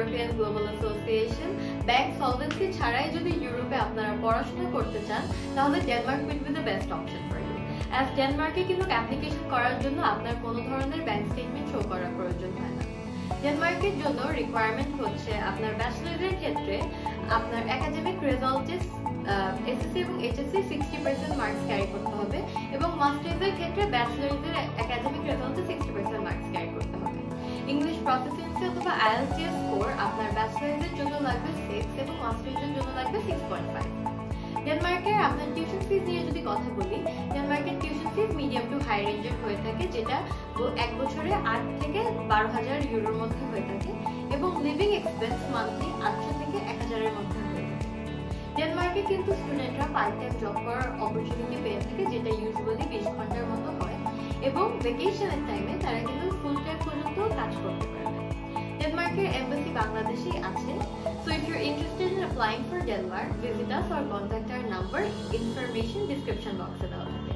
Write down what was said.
European global association, bank solvency ছাড়াই যদি ইউরোপে আপনারা পড়াশোনা করতে চান তাহলে Denmark will be the best option for you. As ডেনমার্কে কিন্তু অ্যাপ্লিকেশন করার জন্য আপনার কোনো ধরনের ব্যাংক স্টেটমেন্ট শো করার প্রয়োজন হয় না। ডেনমার্কের জন্য রিকোয়ারমেন্ট হচ্ছে আপনার ব্যাচেলরের ক্ষেত্রে আপনার একাডেমিক রেজাল্টে এসএসসি এবং এইচএসসি 60% মার্কস ক্যারি করতে হবে এবং মাস্টার্সের ক্ষেত্রে ব্যাচেলরের একাডেমিক রেজাল্টে 60% মার্কস ক্যারি করতে হবে। ইংলিশ প্রফিসিয়েন্সি অথবা আইএলটিএস স্কোর আপনার ব্যাচেলরের জন্য লাগবে 6 এবং মাস্টার্সের জন্য লাগবে 6.5। ডেনমার্কের আপনার টিউশন ফিস নিয়ে যদি কথা বলি, ডেনমার্কের tuition fees medium to high রেঞ্জের হয়ে থাকে, যেটা এক বছরে 8 থেকে 12,000 ইউরোর মধ্যে হয়ে থাকে এবং লিভিং এক্সপেন্স মান্থলি 800 থেকে 1000-এর মধ্যে হয়ে থাকে। ডেনমার্কে কিন্তু স্টুডেন্টরা পার্ট টাইম জব করার অপরচুনিটি পেয়ে থাকে, যেটা ইউজুয়ালি 20 ঘন্টার মতো হয় এবং ভ্যাকেশনের টাইমে তারা কিন্তু ফুল টাইম পর্যন্ত কাজ করতে পারবে। ডেনমার্কের এম্বাসি বাংলাদেশেই আছে। So if you're interested in applying for Denmark, visit us or contact our number. Information description box এ দেওয়া থাকে।